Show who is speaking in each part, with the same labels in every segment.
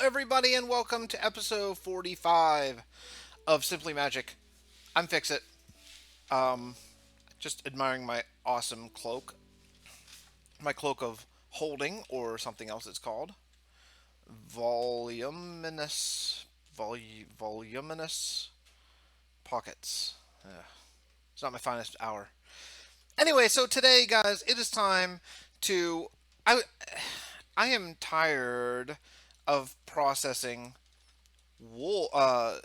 Speaker 1: everybody, and welcome to episode 45 of Simply Magic. I'm Fix It. Just admiring my awesome cloak. My cloak of holding, or something else it's called. Voluminous. Voluminous pockets. It's not my finest hour. Anyway, so today, guys, it is time to. I, I am tired of processing wool. Well,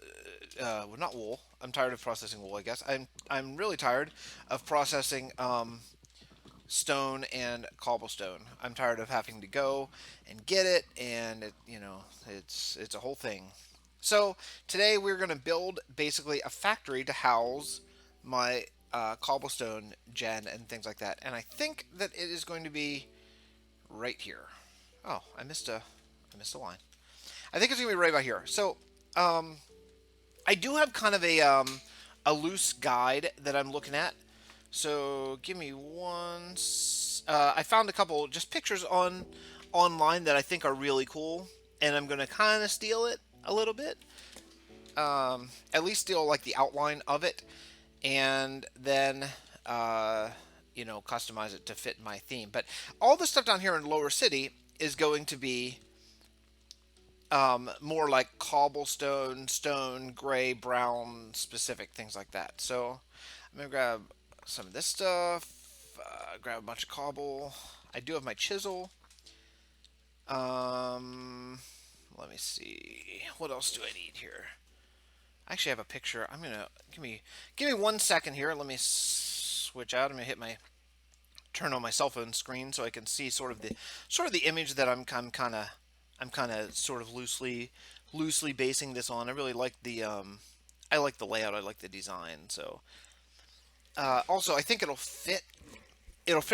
Speaker 1: not wool. I'm tired of processing wool. I guess I'm really tired of processing stone and cobblestone. I'm tired of having to go and get it, and it's a whole thing. So today we're going to build basically a factory to house my cobblestone gen and things like that. And I think that it is going to be right here. Oh, I missed a line. I think it's gonna be right about here. So, I do have kind of a loose guide that I'm looking at. So give me one. I found a couple just pictures online that I think are really cool, and I'm gonna kind of steal it a little bit. At least steal like the outline of it, and then customize it to fit my theme. But all the stuff down here in Lower City is going to be more like cobblestone, stone, gray, brown, specific things like that. So I'm gonna grab some of this stuff, grab a bunch of cobble. I do have my chisel. Um, Let me see. What else do I need here? I actually have a picture. I'm gonna give me 1 second here. Let me switch out. I'm gonna hit my turn on my cell phone screen so I can see sort of the image that I'm kind of sort of loosely basing this on. I really like I like the layout. I like the design. So also I think it'll fit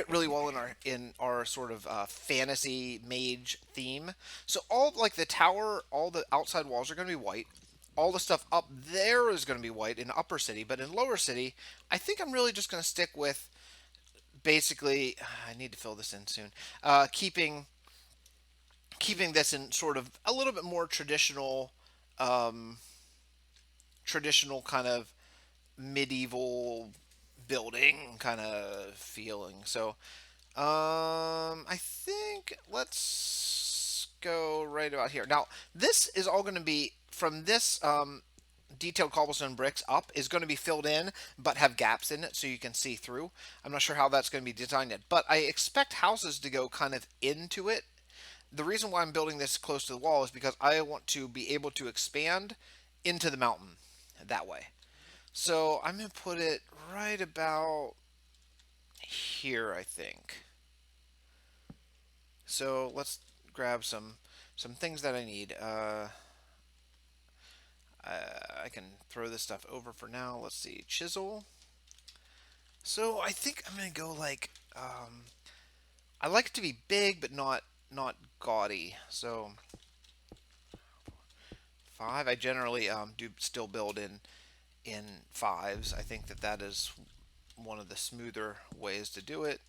Speaker 1: really well in our sort of fantasy mage theme. So all like the tower, all the outside walls are going to be white. All the stuff up there is going to be white in Upper City, but in Lower City, I think I'm really just going to stick with basically. I need to fill this in soon. Keeping this in sort of a little bit more traditional kind of medieval building kind of feeling. So I think let's go right about here. Now this is all going to be from this detailed cobblestone bricks up is going to be filled in but have gaps in it so you can see through. I'm not sure how that's going to be designed yet, but I expect houses to go kind of into it. The reason why I'm building this close to the wall is because I want to be able to expand into the mountain that way. So I'm going to put it right about here, I think. So let's grab some things that I need. I can throw this stuff over for now. Let's see, chisel. So I think I'm gonna go like I like it to be big but not gaudy. So 5. I generally do still build in fives. I think that is one of the smoother ways to do it.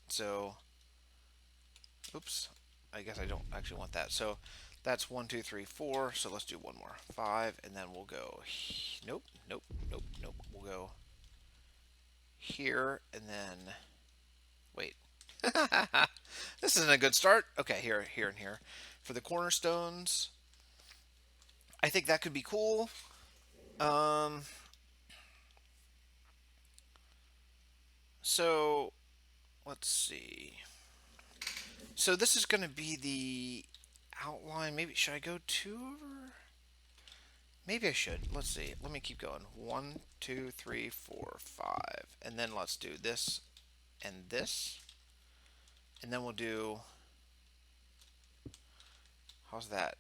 Speaker 1: So, oops, I guess I don't actually want that. So that's 1, 2, 3, 4. So let's do one more 5, and then we'll go. Nope, nope, nope, nope. We'll go here, and then wait. This isn't a good start. Okay, here, here, and here for the cornerstones. I think that could be cool. Um, so let's see. So this is going to be the outline. Maybe should I go 2 over? Maybe I should. Let's see. Let me keep going. 1, 2, 3, 4, 5, and then let's do this and this, and then we'll do. How's that?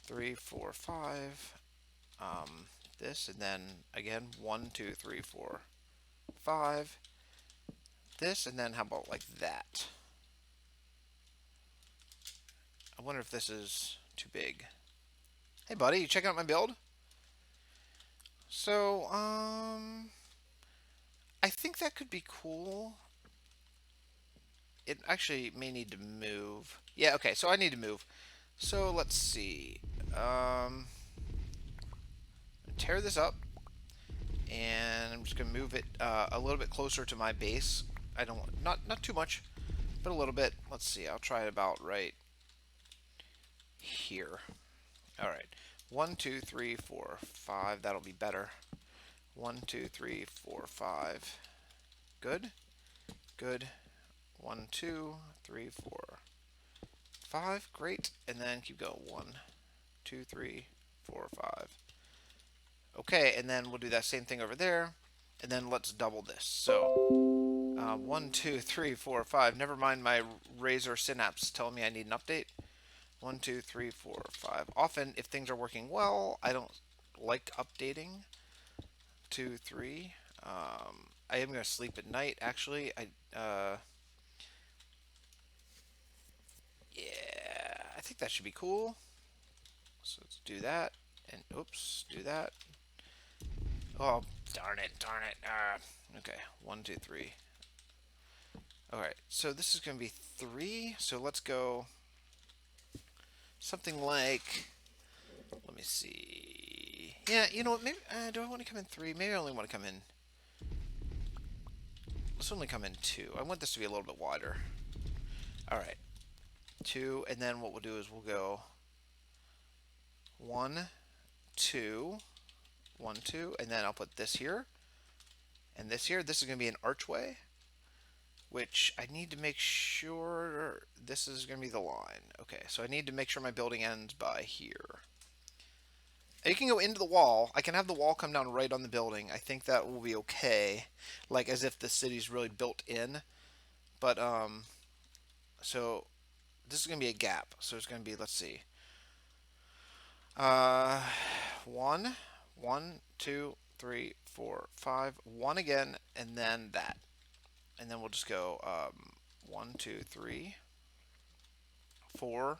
Speaker 1: 3, 4, 5. This, and then again 1, 2, 3, 4, 5. This, and then how about like that? I wonder if this is too big. Hey, buddy, you checking out my build? So, I think that could be cool. It actually may need to move. Yeah, okay, so I need to move. So let's see. Tear this up, and I'm just gonna move it a little bit closer to my base. I don't not too much, but a little bit. Let's see. I'll try it about right here. All right. 1, 2, 3, 4, 5. That'll be better. 1, 2, 3, 4, 5. Good. Good. 1, 2, 3, 4, 5. Great. And then keep going. 1, 2, 3, 4, 5. Okay, and then we'll do that same thing over there. And then let's double this. So 1, 2, 3, 4, 5. Never mind my Razer Synapse telling me I need an update. 1, 2, 3, 4, 5. Often, if things are working well, I don't like updating. 2, 3. I am going to sleep at night, actually. Yeah, I think that should be cool. So let's do that. And oops, do that. Oh, darn it, darn it. Okay, 1, 2, 3. Alright, so this is going to be 3. So let's go something like, let me see. Yeah, you know what, maybe, do I want to come in 3? Maybe I only want to come in, let's only come in 2. I want this to be a little bit wider. Alright, 2, and then what we'll do is we'll go 1, 2, 1, 2, and then I'll put this here, and this here. This is going to be an archway, which I need to make sure this is going to be the line. Okay, so I need to make sure my building ends by here. You can go into the wall. I can have the wall come down right on the building. I think that will be okay, like as if the city's really built in. But so this is gonna be a gap. So it's gonna be, let's see, uh, 1, 1, 2, 3, 4, 5, 1 again, and then that, and then we'll just go 1, 2, 3, 4,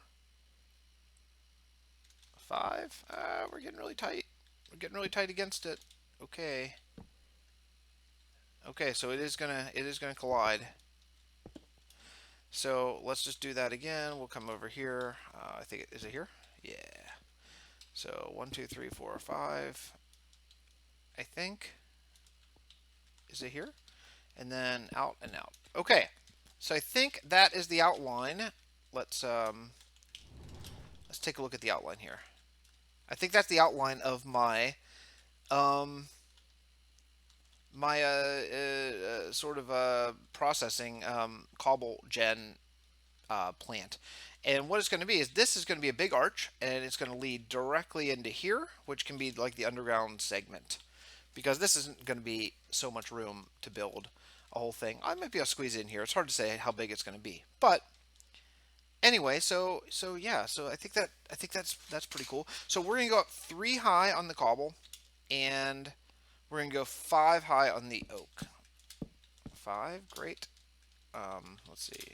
Speaker 1: 5. We're getting really tight. We're getting really tight against it. Okay. Okay, so it is gonna collide. So let's just do that again. We'll come over here. I think is it here? Yeah. So 1, 2, 3, 4, 5. I think. Is it here? And then out and out. Okay. So I think that is the outline. Let's take a look at the outline here. I think that's the outline of my sort of processing cobble gen plant. And what it's going to be is this is going to be a big arch, and it's going to lead directly into here, which can be like the underground segment, because this isn't going to be so much room to build a whole thing. I might be able to squeeze it in here. It's hard to say how big it's going to be, but anyway, so yeah, so I think that's pretty cool. So we're going to go up 3 high on the cobble, and we're going to go 5 high on the oak. 5, great. Let's see.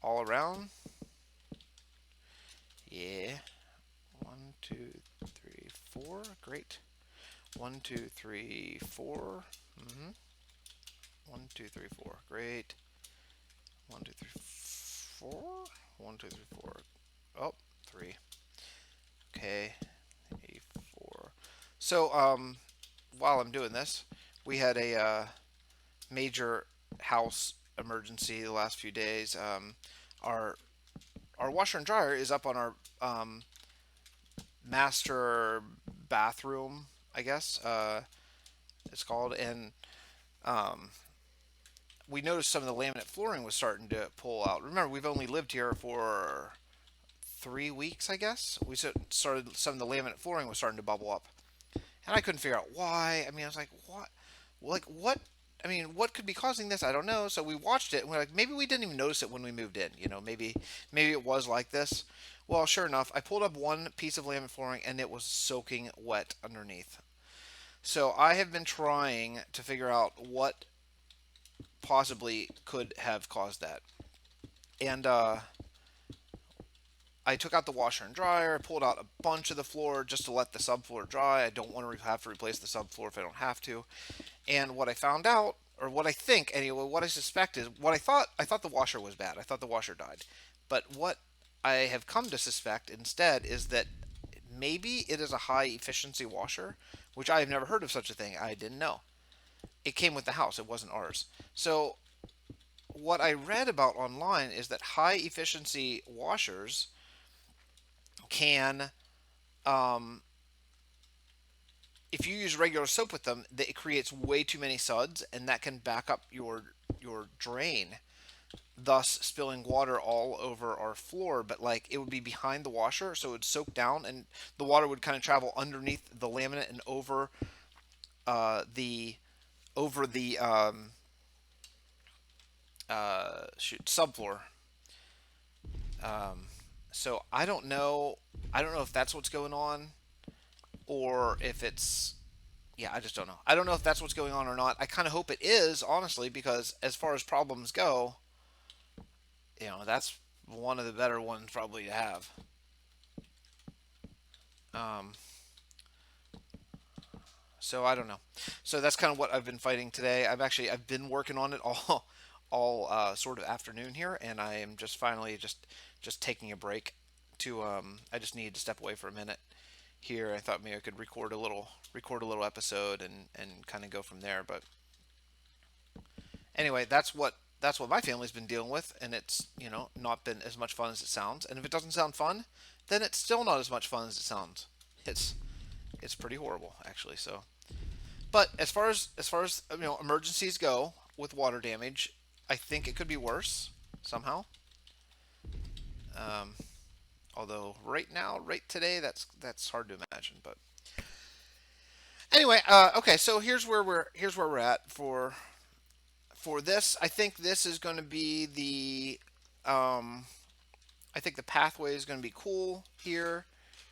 Speaker 1: All around. Yeah. 1, 2, 3, 4. Great. 1, 2, 3, 4. 1, 2, 3, 4. Great. 1, 2, 3, 4. 1, 2, 3, 4. Oh, 3. Okay. A 4. So, while I'm doing this, we had a major house emergency the last few days. Our washer and dryer is up on our master bathroom, I guess it's called, and we noticed some of the laminate flooring was starting to pull out. Remember, we've only lived here for 3 weeks, I guess. We started, some of the laminate flooring was starting to bubble up, and I couldn't figure out why. I mean, I was like, what? Like, what? I mean, what could be causing this? I don't know. So we watched it, and we're like, maybe we didn't even notice it when we moved in. You know, maybe it was like this. Well, sure enough, I pulled up one piece of laminate flooring, and it was soaking wet underneath. So I have been trying to figure out what possibly could have caused that. And I took out the washer and dryer, pulled out a bunch of the floor just to let the subfloor dry. I don't want to have to replace the subfloor if I don't have to. And what I found out or what I think anyway, what I suspect is what I thought the washer was bad. I thought the washer died. But what I have come to suspect instead is that maybe it is a high efficiency washer, which I have never heard of such a thing. I didn't know. It came with the house, it wasn't ours. So what I read about online is that high efficiency washers can, um, if you use regular soap with them, it creates way too many suds, and that can back up your drain, thus spilling water all over our floor. But like it would be behind the washer, so it would soak down, and the water would kind of travel underneath the laminate and the over the subfloor. Um, so I don't know. I don't know if that's what's going on, or if it's, yeah, I just don't know. I don't know if that's what's going on or not. I kind of hope it is, honestly, because as far as problems go, that's one of the better ones probably to have. Um, so I don't know. So that's kind of what I've been fighting today. I've been working on it all sort of afternoon here, and I am just finally just taking a break to I just needed to step away for a minute here. I thought maybe I could record a little episode and kind of go from there. But anyway, that's what my family's been dealing with, and it's not been as much fun as it sounds. And if it doesn't sound fun, then it's still not as much fun as it sounds. It's it's pretty horrible actually. So, but as far as emergencies go with water damage, I think it could be worse somehow. Um, Although right now, right today, that's hard to imagine. But anyway, okay. So here's where we're at for this. I think this is going to be the I think the pathway is going to be cool here.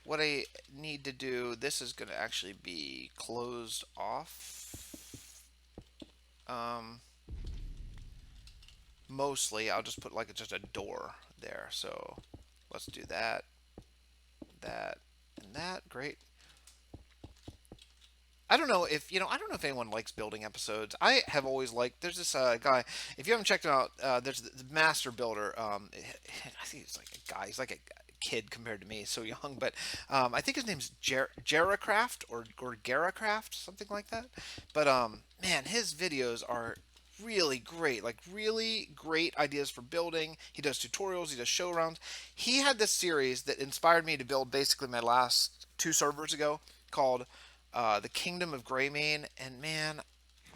Speaker 1: What I need to do, this is going to actually be closed off. Um, Mostly, I'll just put like just a door there. So let's do that, that, and that. Great. I don't know if I don't know if anyone likes building episodes. I have always liked. There's this guy. If you haven't checked him out, there's the Master Builder. I think he's like a guy. He's like a kid compared to me, so young. But I think his name's Jaracraft or Garacraft, something like that. But man, his videos are really great. Like really great ideas for building. He does tutorials. He does show rounds. He had this series that inspired me to build basically my last two servers ago called the Kingdom of Greymane, and man,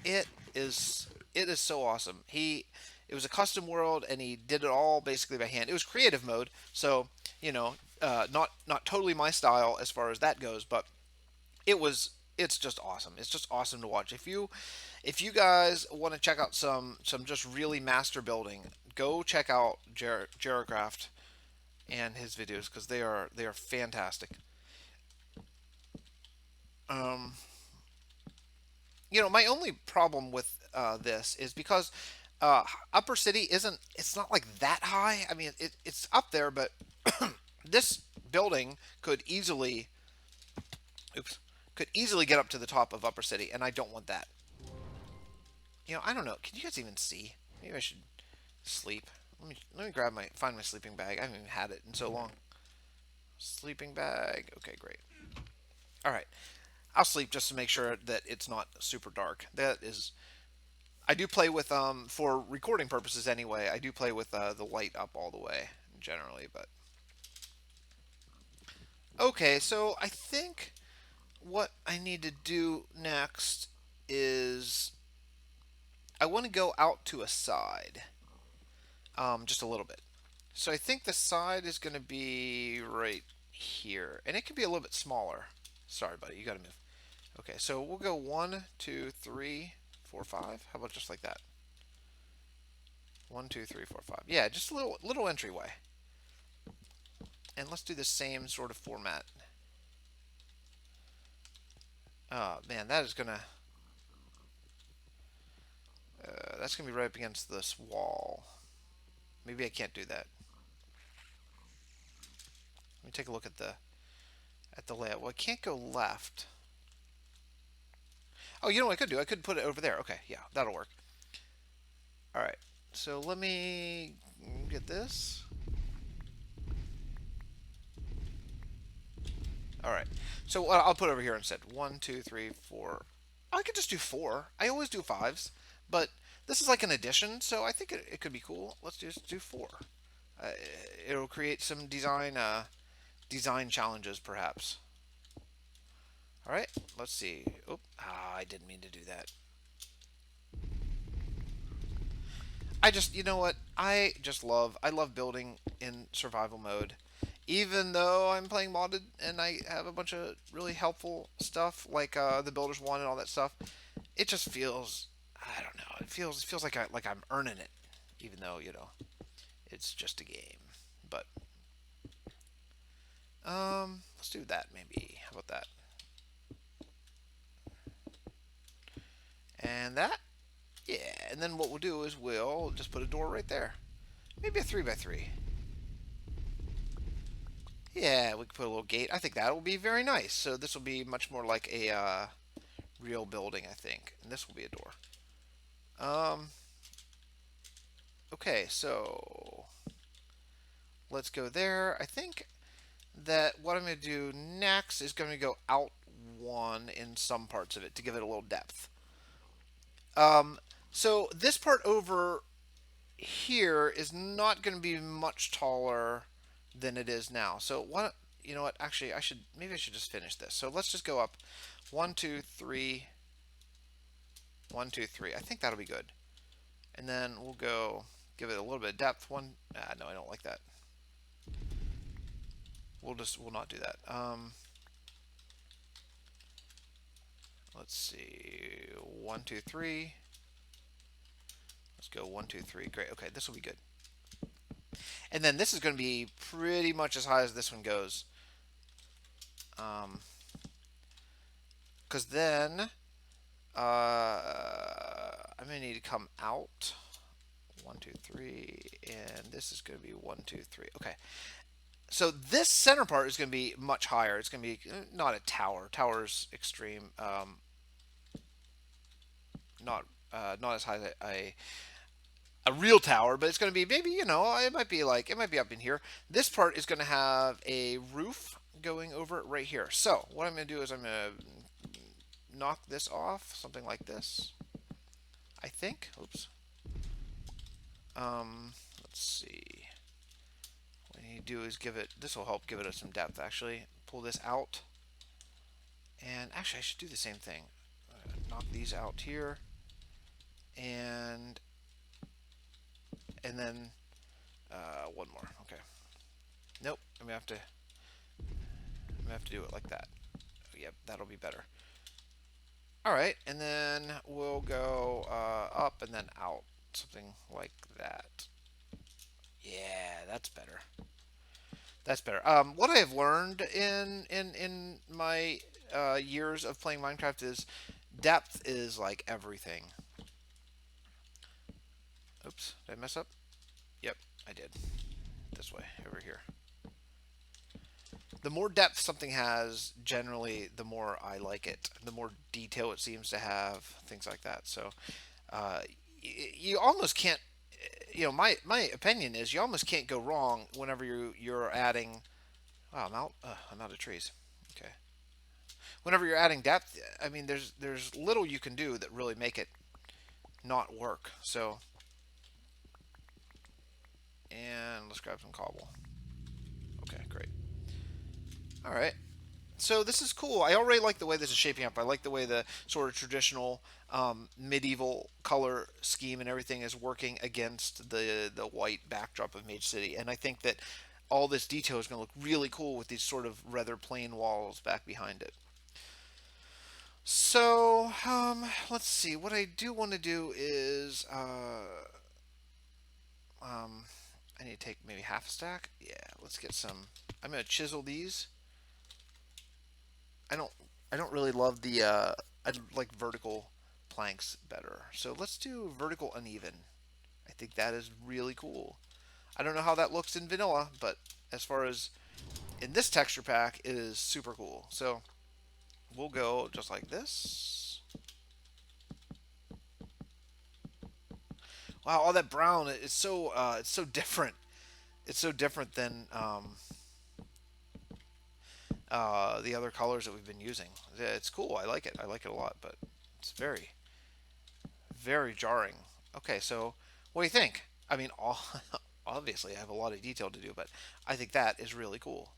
Speaker 1: it it is so awesome. It was a custom world, and he did it all basically by hand. It was creative mode, so not totally my style as far as that goes, but it's just awesome. It's just awesome to watch. If you guys want to check out some just really master building, go check out Jaracraft and his videos because they are fantastic. Um, my only problem with this is because Upper City isn't. It's not like that high. I mean, it's up there, but this building oops, could easily get up to the top of Upper City, and I don't want that. I don't know. Can you guys even see? Maybe I should sleep. Let me find my sleeping bag. I haven't even had it in so long. Sleeping bag. Okay, great. All right. I'll sleep just to make sure that it's not super dark. That is, I do play with for recording purposes anyway. I do play with the light up all the way generally, but okay. So I think what I need to do next is I want to go out to a side, just a little bit. So I think the side is going to be right here, and it could be a little bit smaller. Sorry, buddy, you got to move. Okay, so we'll go 1, 2, 3, 4, 5. How about just like that? 1, 2, 3, 4, 5. Yeah, just a little entryway. And let's do the same sort of format. Oh man, that's gonna be right up against this wall. Maybe I can't do that. Let me take a look at the layout. Well, I can't go left. Oh, you know what I could do? I could put it over there. Okay, yeah, that'll work. All right. So let me get this. All right. So I'll put over here instead. 1, 2, 3, 4. I could just do 4. I always do 5s, but this is like an addition, so I think it could be cool. Let's just do 4. Uh, it'll create some design challenges, perhaps. All right. Let's see. Oh, I didn't mean to do that. You know what? I love building in survival mode. Even though I'm playing modded and I have a bunch of really helpful stuff like the Builders One and all that stuff, it just feels, I don't know, it feels like I'm earning it, even though it's just a game. But let's do that maybe. How about that? And that, yeah. And then what we'll do is we'll just put a door right there, maybe a 3x3. Yeah, we could put a little gate. I think that will be very nice. So this will be much more like a real building, I think. And this will be a door. Um, okay, so let's go there. I think that what I'm going to do next is going to go out one in some parts of it to give it a little depth. Um, so this part over here is not going to be much taller than it is now. So what, you know what? Actually, maybe I should just finish this. So let's just go up 1, 2, 3, 1, 2, 3. I think that'll be good. And then we'll go give it a little bit of depth. No, I don't like that. We'll not do that. Let's see. 1, 2, 3. Let's go 1, 2, 3. Great. Okay, this will be good. And then this is going to be pretty much as high as this one goes. Because then I'm going to need to come out. 1, 2, 3. And this is going to be 1, 2, 3. Okay. So this center part is going to be much higher. It's going to be not a tower. Tower's extreme. Not as high as a real tower, but it's going to be maybe it might be up in here. This part is going to have a roof going over it right here. So what I'm going to do is I'm going to knock this off, something like this. I think. Oops. Let's see. What I need to do is this will help give it some depth actually. Pull this out. And actually I should do the same thing. Knock these out here. And then one more. Okay. Nope. I'm gonna have to do it like that. Yep, that'll be better. All right, and then we'll go up and then out, something like that. Yeah, that's better. That's better. What I have learned in my years of playing Minecraft is depth is like everything. Oops, did I mess up? Yep, I did. This way, over here. The more depth something has, generally, the more I like it. The more detail it seems to have, things like that. So, you almost can't. My opinion is you almost can't go wrong whenever you're adding. Wow, I'm out of trees. Okay. Whenever you're adding depth, I mean, there's little you can do that really make it not work. So, and let's grab some cobble. Okay, great. All right. So this is cool. I already like the way this is shaping up. I like the way the sort of traditional medieval color scheme and everything is working against the white backdrop of Mage City. And I think that all this detail is going to look really cool with these sort of rather plain walls back behind it. So let's see. What I do want to do is I need to take maybe half a stack. Yeah, let's get some. I'm going to chisel these. I don't I don't really love the I like vertical planks better. So let's do vertical uneven. I think that is really cool. I don't know how that looks in vanilla, but as far as in this texture pack, it is super cool. So we'll go just like this. Wow, all that brown, it's so different. It's so different than the other colors that we've been using. Yeah, it's cool. I like it. I like it a lot, but it's very, very jarring. Okay, so what do you think? I mean, obviously, I have a lot of detail to do, but I think that is really cool.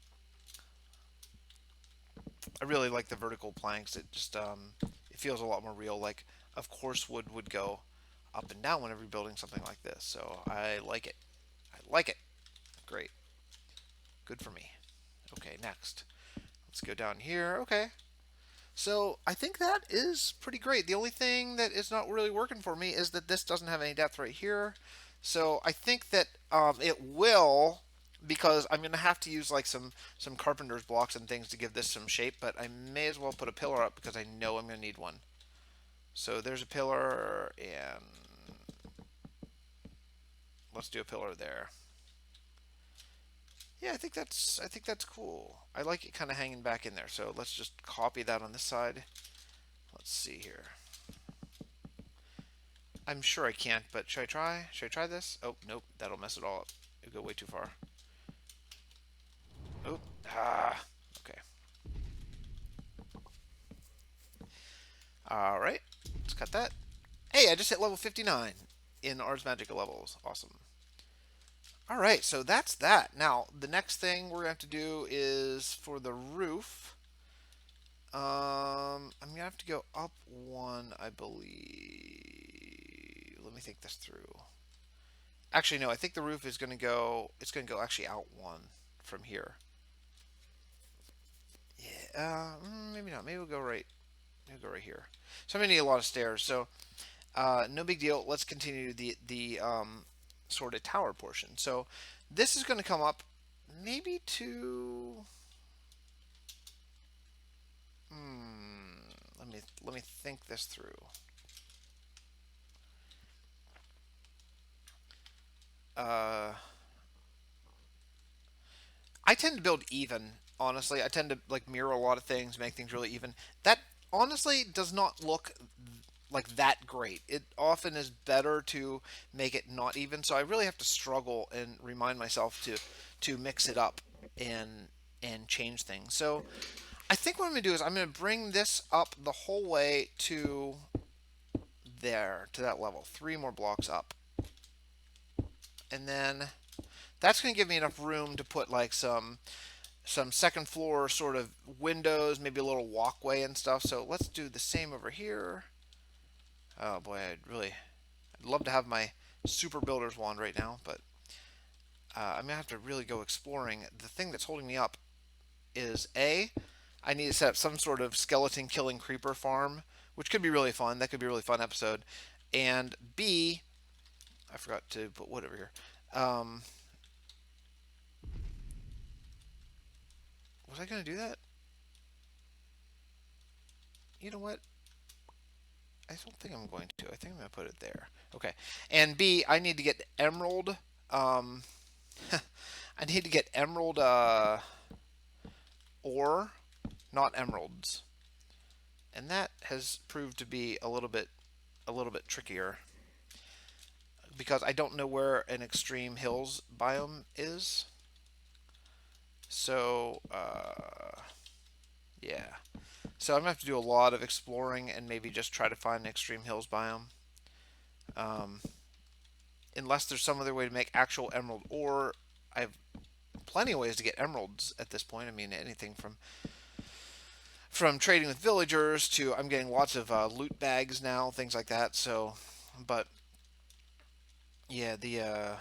Speaker 1: I really like the vertical planks. It just it feels a lot more real. Like, of course, wood would go up and down whenever you're building something like this. So I like it. I like it. Great. Good for me. Okay, next. Let's go down here. Okay. So I think that is pretty great. The only thing that is not really working for me is that this doesn't have any depth right here. So I think that it will, because I'm going to have to use like some carpenter's blocks and things to give this some shape, but I may as well put a pillar up because I know I'm going to need one. So there's a pillar, and let's do a pillar there. Yeah, I think that's cool. I like it kind of hanging back in there. So let's just copy that on this side. Let's see here. I'm sure I can't, but should I try? Should I try this? Oh, nope, that'll mess it all up. It'll go way too far. Oh, okay. All right, let's cut that. Hey, I just hit level 59 in Ars Magica levels. Awesome. All right, so that's that. Now, the next thing we're going to have to do is for the roof. I'm going to have to go up one, I believe. Let me think this through. Actually, no, I think the roof is going to go, it's going to go actually out one from here. Yeah, maybe not. Maybe we'll go right. We'll go right here. So I'm gonna need a lot of stairs. So no big deal. Let's continue the sort of tower portion. So this is going to come up maybe to. Let me think this through. Uh, I tend to build even. Honestly, I tend to like mirror a lot of things, make things really even. That honestly does not look like that great. It often is better to make it not even. So I really have to struggle and remind myself to mix it up and change things. So I think what I'm going to do is I'm going to bring this up the whole way to there, to that level. 3 more blocks up. And then that's going to give me enough room to put like some second floor sort of windows, maybe a little walkway and stuff. So let's do the same over here. Oh boy, I'd love to have my super builder's wand right now, but I'm gonna have to really go exploring. The thing that's holding me up is I need to set up some sort of skeleton killing creeper farm, which could be really fun. That could be a really fun episode. And B, I forgot to put wood over here. Was I gonna do that? You know what? I don't think I'm going to. I think I'm going to put it there. Okay. And B, I need to get emerald. Um, I need to get emerald ore, not emeralds. And that has proved to be a little bit trickier because I don't know where an extreme hills biome is. So, yeah. So I'm gonna have to do a lot of exploring and maybe just try to find an extreme hills biome. Um, Unless there's some other way to make actual emerald ore. I have plenty of ways to get emeralds at this point. I mean, anything from trading with villagers to I'm getting lots of loot bags now, things like that. So, but yeah, the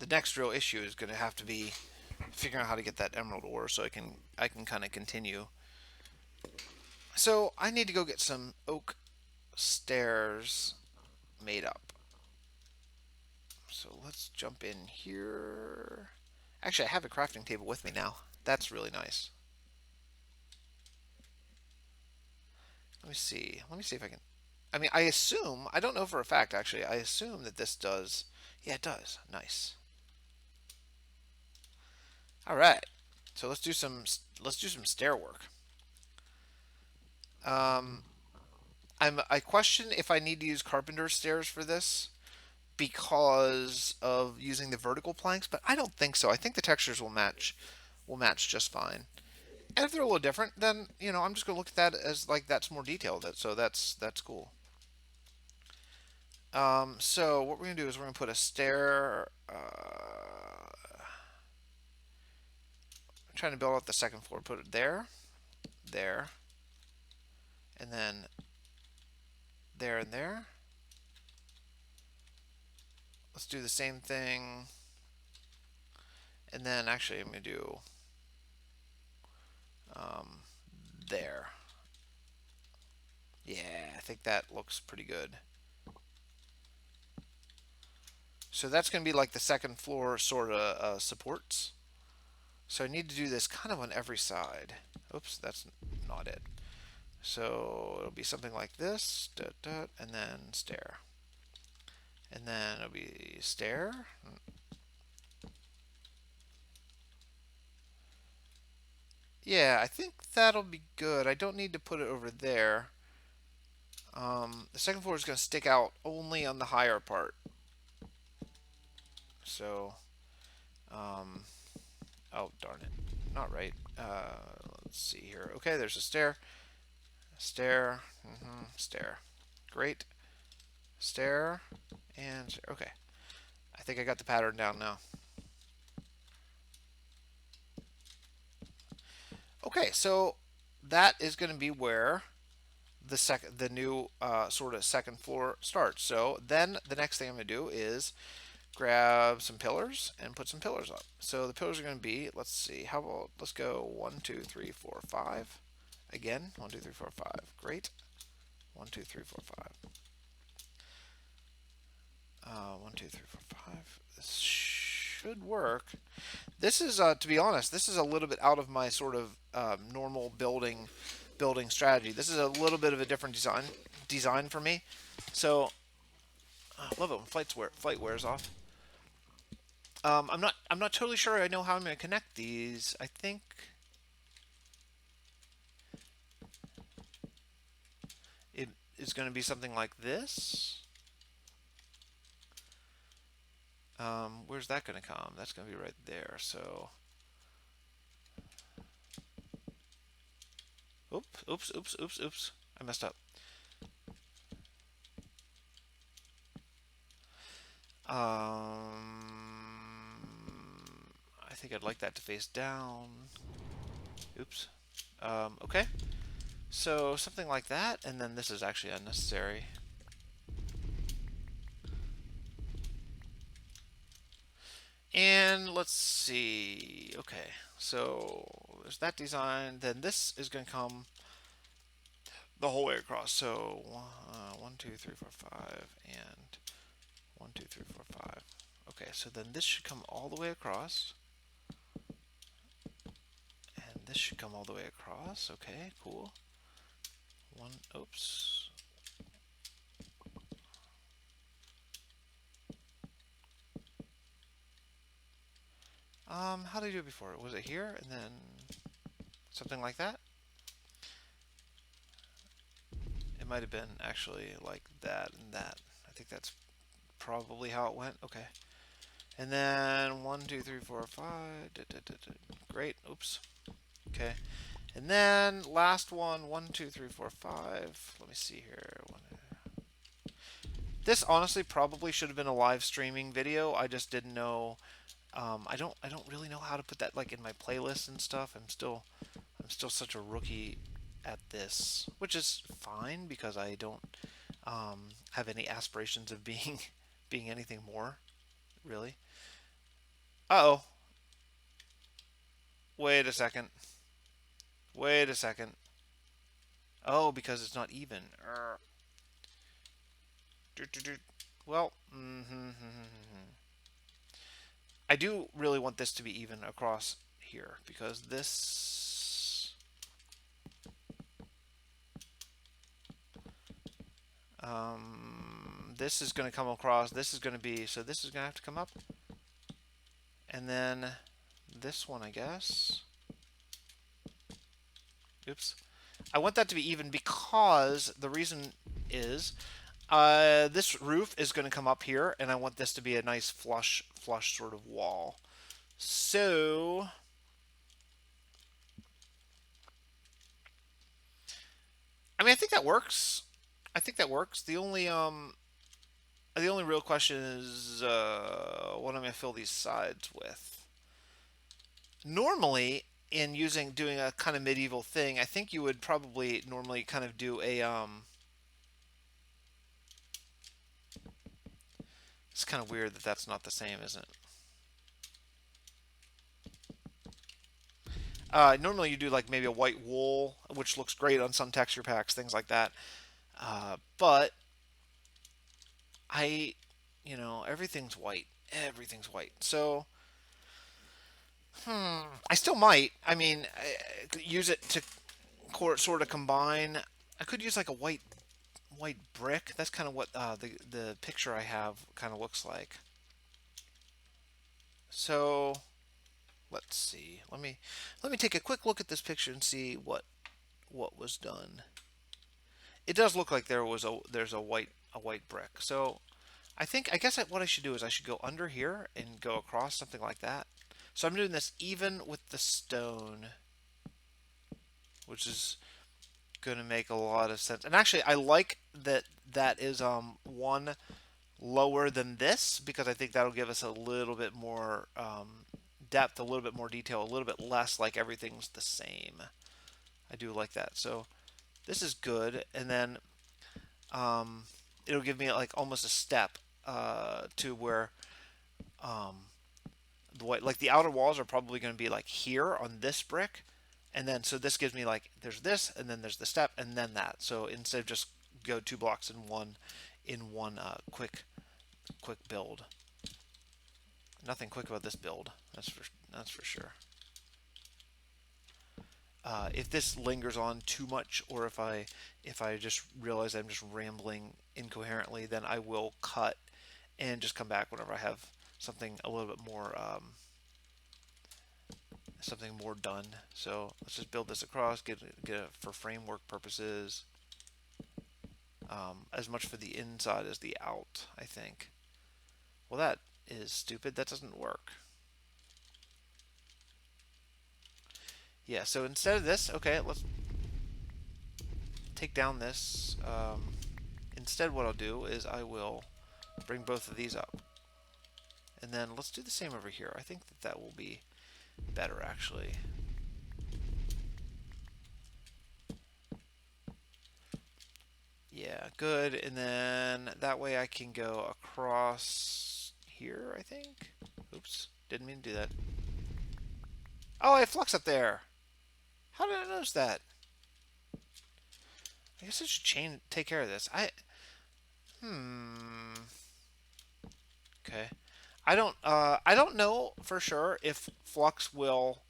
Speaker 1: next real issue is going to have to be figuring out how to get that emerald ore so I can kind of continue. So I need to go get some oak stairs made up. So let's jump in here. Actually, I have a crafting table with me now. That's really nice. Let me see. Let me see if I can. I mean, I assume, I don't know for a fact actually. I assume that this does. Yeah, it does. Nice. All right. So let's do some stair work. I question if I need to use carpenter stairs for this because of using the vertical planks, but I don't think so. I think the textures will match just fine. And if they're a little different, then I'm just gonna look at that as like that's more detailed. So that's cool. So what we're gonna do is we're gonna put a stair. I'm trying to build out the second floor. Put it there, there, and then there and there. Let's do the same thing. And then actually I'm gonna do um, there. Yeah, I think that looks pretty good. So that's going to be like the second floor sort of supports. So I need to do this kind of on every side. Oops, that's not it. So it'll be something like this, and then stair. And then it'll be stair. Yeah, I think that'll be good. I don't need to put it over there. The second floor is going to stick out only on the higher part. So, um, oh darn it, not right. Let's see here. Okay, there's a stair, stair, stair. Great, stair, and okay. I think I got the pattern down now. Okay, so that is going to be where the new sort of second floor starts. So then the next thing I'm going to do is grab some pillars and put some pillars up. So the pillars are going to be, let's see, how about, let's go 1, 2, 3, 4, 5. Again, 1, 2, 3, 4, 5. Great. 1, 2, 3, 4, 5. 1, 2, 3, 4, 5. This should work. This is, to be honest, this is a little bit out of my sort of normal building strategy. This is a little bit of a different design for me. So I love it when flight wears off. I'm not totally sure I know how I'm going to connect these. I think it is going to be something like this. Where's that going to come? That's going to be right there. So, oops. I messed up. I think I'd like that to face down. Oops. Okay. So something like that, and then this is actually unnecessary. And let's see. Okay, so there's that design. Then this is going to come the whole way across. So 1, 2, 3, 4, 5, and 1, 2, 3, 4, 5. Okay, so then this should come all the way across. And this should come all the way across. Okay, cool. Oops. How did I do it before? Was it here and then something like that? It might have been actually like that and that. I think that's probably how it went. Okay. And then 1, 2, 3, 4, 5. Great. Oops. Okay. And then last one, 1, 2, 3, 4, 5. Let me see here. This honestly probably should have been a live streaming video. I just didn't know. I don't really know how to put that like in my playlist and stuff. I'm still such a rookie at this, which is fine because I don't have any aspirations of being being anything more, really. Uh-oh. Wait a second. Wait a second. Oh, because it's not even. Well, I do really want this to be even across here because this is going to come across. This is going to be, so this is going to have to come up. And then this one, I guess. Oops. I want that to be even because the reason is This roof is going to come up here, and I want this to be a nice flush sort of wall. So, I mean, I think that works. I think that works. The only real question is, what am I going to fill these sides with? Normally, in doing a kind of medieval thing, I think you would probably normally kind of do a It's kind of weird that that's not the same, isn't it? Normally you do like maybe a white wool, which looks great on some texture packs, things like that. But I, everything's white. Everything's white. So, I still might. I mean, use it to sort of combine. I could use like a white brick. That's kind of what the picture I have kind of looks like. So let's see. Let me take a quick look at this picture and see what was done. It does look like there's a white brick. So I guess what I should do is I should go under here and go across something like that. So I'm doing this even with the stone, which is going to make a lot of sense. And actually, I like that is one lower than this because I think that'll give us a little bit more depth, a little bit more detail, a little bit less like everything's the same. I do like that. So this is good, and then um, it'll give me like almost a step to where um, like the outer walls are probably going to be like here on this brick, and then so this gives me like there's this, and then there's the step, and then that. So instead of just go 2 blocks in one quick build. Nothing quick about this build. That's for sure. If this lingers on too much, or if I just realize I'm just rambling incoherently, then I will cut and just come back whenever I have something a little bit more something more done. So let's just build this across, get it for framework purposes. As much for the inside as the out, I think. Well, that is stupid. That doesn't work. Yeah, so instead of this, okay, let's take down this. Instead, what I'll do is I will bring both of these up. And then let's do the same over here. I think that will be better, actually. Yeah, good. And then that way I can go across here, I think. Oops, didn't mean to do that. Oh, I have flux up there. How did I notice that? I guess I should take care of this. Okay. I don't know for sure if flux will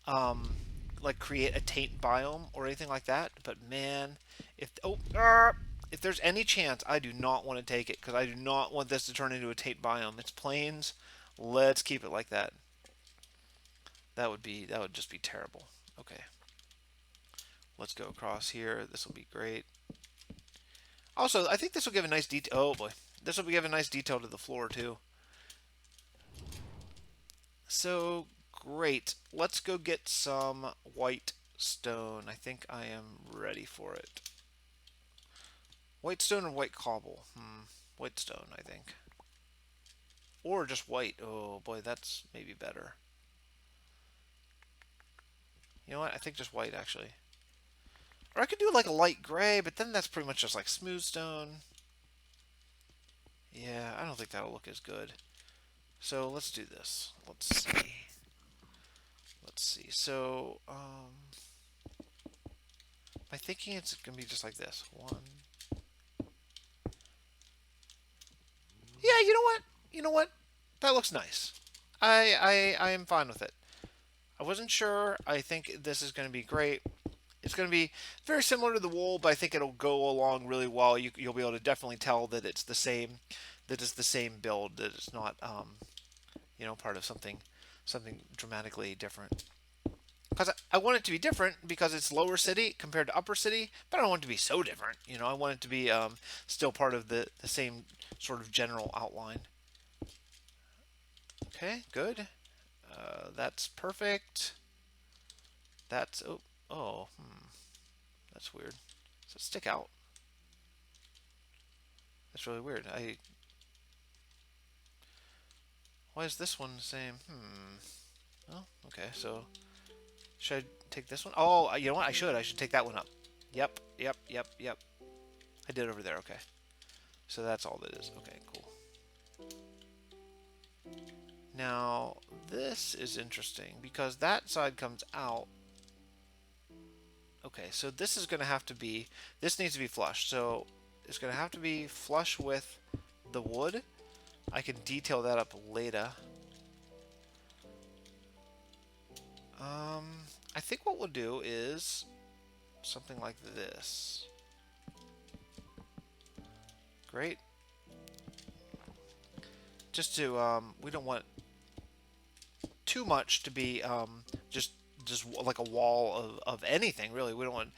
Speaker 1: um like create a taint biome or anything like that, but man, if there's any chance, I do not want to take it because I do not want this to turn into a taint biome. It's plains. Let's keep it like that. That would just be terrible. Okay. Let's go across here. This will be great. Also, I think this will give a nice detail. Oh boy. This will give a nice detail to the floor too. So great. Let's go get some white stone. I think I am ready for it. White stone or white cobble? White stone, I think. Or just white. Oh boy, that's maybe better. You know what? I think just white actually. Or I could do like a light gray, but then that's pretty much just like smooth stone. Yeah, I don't think that'll look as good. So let's do this. Let's see. Let's see. So, my thinking it's gonna be just like this. One. Yeah, you know what? You know what? That looks nice. I am fine with it. I wasn't sure. I think this is going to be great. It's going to be very similar to the wool, but I think it'll go along really well. You'll be able to definitely tell that it's the same. That it's the same build. That it's not part of something dramatically different. because I want it to be different because it's lower city compared to upper city, but I don't want it to be so different. You know, I want it to be still part of the same sort of general outline. Okay, good. That's perfect. That's that's weird. Does it stick out? That's really weird. Why is this one the same? Oh, okay. So should I take this one? Oh, you know what? I should take that one up. Yep, yep, yep, yep. I did over there. Okay. So that's all that is. Okay, cool. Now, this is interesting because that side comes out. Okay, so this is going to have to be, this needs to be flush. So it's going to have to be flush with the wood. I can detail that up later. I think what we'll do is something like this. Great. Just to, we don't want too much to be just like a wall of anything, really. We don't want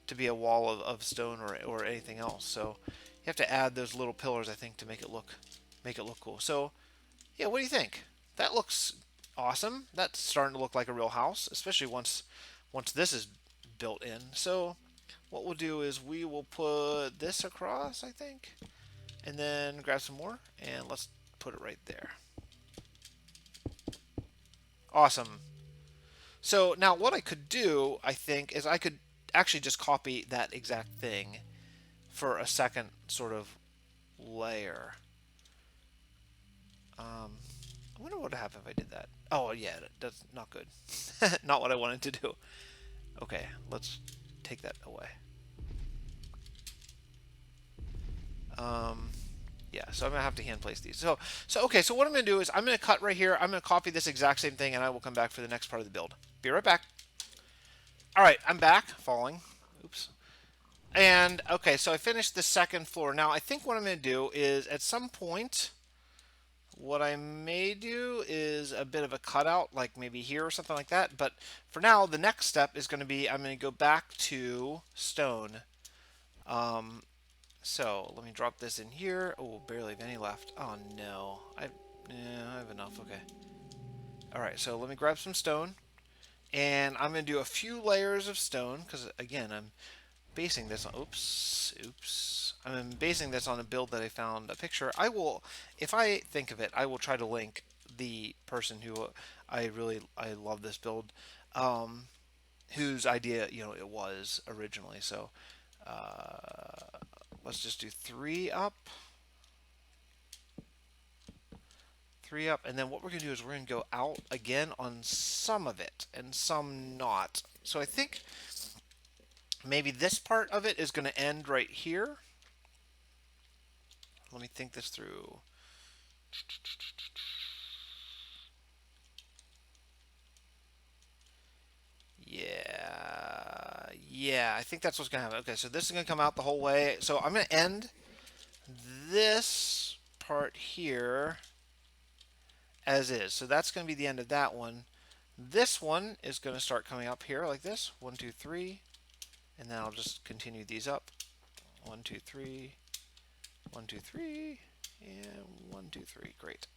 Speaker 1: to be a wall of stone or anything else. So you have to add those little pillars, I think, to make it look cool. So yeah, what do you think? That looks awesome. That's starting to look like a real house, especially once this is built in. So what we'll do is we will put this across, I think, and then grab some more and let's put it right there. Awesome. So now what I could do, I think, is I could actually just copy that exact thing for a second sort of layer. I wonder what would happen if I did that. Oh, yeah, that's not good. Not what I wanted to do. Okay, let's take that away. Yeah, so I'm going to have to hand place these. So okay, so what I'm going to do is I'm going to cut right here. I'm going to copy this exact same thing, and I will come back for the next part of the build. Be right back. All right, I'm back. Falling. Oops. And, okay, so I finished the second floor. Now, I think what I'm going to do is, at some point, what I may do is a bit of a cutout, like maybe here or something like that. But for now, the next step is going to be I'm going to go back to stone. So let me drop this in here. Oh, barely have any left. Oh, no. I have enough. Okay. All right, so let me grab some stone. And I'm going to do a few layers of stone because, again, I'm basing this on, oops. I'm basing this on a build that I found a picture. I will, if I think of it, I will try to link the person who I love this build, whose idea, it was originally. So let's just do three up, and then what we're going to do is we're going to go out again on some of it and some not. So I think maybe this part of it is going to end right here. Let me think this through. Yeah, I think that's what's going to happen. Okay, so this is going to come out the whole way. So I'm going to end this part here as is. So that's going to be the end of that one. This one is going to start coming up here like this. 1, 2, 3. And then I'll just continue these up. 1, 2, 3. 1, 2, 3. And 1, 2, 3. Great.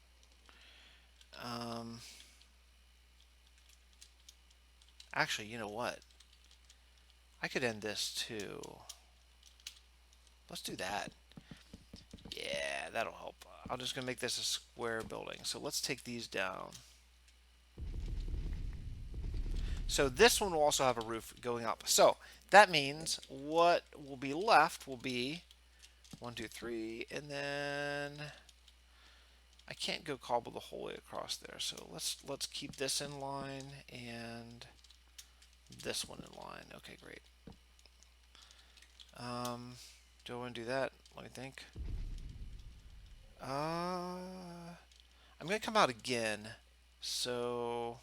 Speaker 1: Actually, you know what? I could end this too. Let's do that. Yeah, that'll help. I'm just going to make this a square building. So let's take these down. So this one will also have a roof going up. So that means what will be left will be 1, 2, 3, and then I can't go cobble the whole way across there. So let's keep this in line and this one in line. Okay, great. Do I want to do that? Let me think. I'm going to come out again. So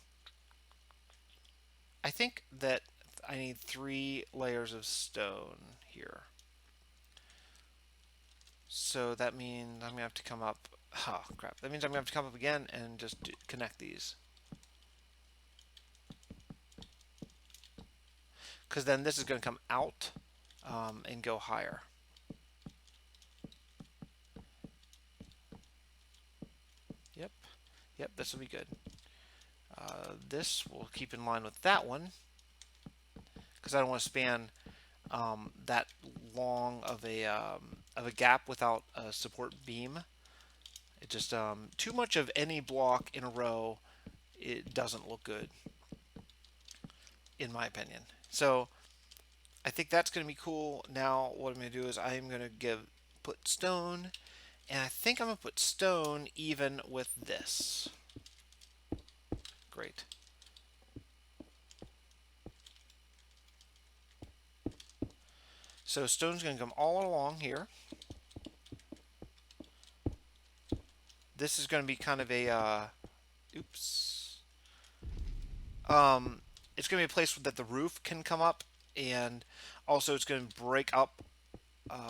Speaker 1: I think that I need 3 layers of stone here. So that means I'm going to have to come up. Oh, crap. That means I'm going to have to come up again and just connect these. because then this is going to come out and go higher. Yep, yep, this will be good. This will keep in line with that one because I don't want to span that long of a gap without a support beam. It just too much of any block in a row. It doesn't look good, in my opinion. So I think that's going to be cool. Now what I'm going to do is I'm going to put stone, and I think I'm going to put stone even with this. Great. So stone's going to come all along here. This is going to be kind of a, oops. It's going to be a place that the roof can come up, and also it's going to break up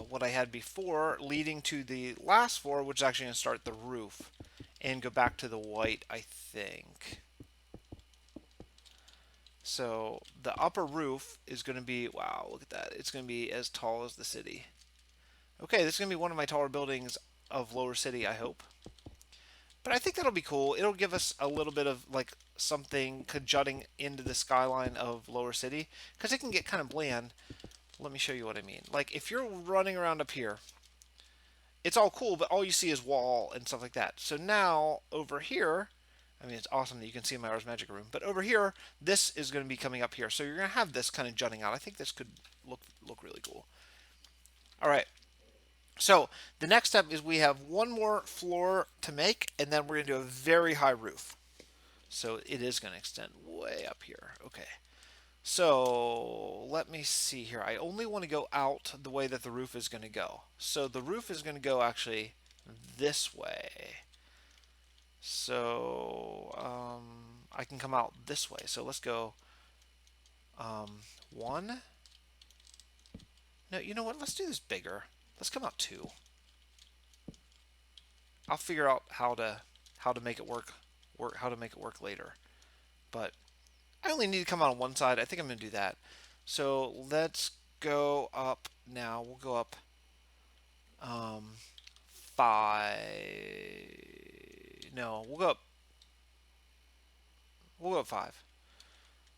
Speaker 1: what I had before, leading to the last floor, which is actually going to start the roof and go back to the white, I think. So the upper roof is going to be, wow, look at that. It's going to be as tall as the city. Okay, this is going to be one of my taller buildings of Lower City, I hope. But I think that'll be cool. It'll give us a little bit of like something jutting into the skyline of Lower City, because it can get kind of bland. Let me show you what I mean. Like if you're running around up here, it's all cool, but all you see is wall and stuff like that. So now over here, I mean, it's awesome that you can see my Ars Magic room, but over here, this is going to be coming up here. So you're going to have this kind of jutting out. I think this could look really cool. All right. So the next step is we have one more floor to make, and then we're going to do a very high roof. So it is going to extend way up here. Okay. So let me see here. I only want to go out the way that the roof is going to go. So the roof is going to go actually this way. So I can come out this way. So let's go one. No, you know what? Let's do this bigger. Let's come out two. I'll figure out how to make it work how to make it work later. But I only need to come out on one side. I think I'm going to do that. So let's go up now. We'll go up 5. No, we'll go up 5.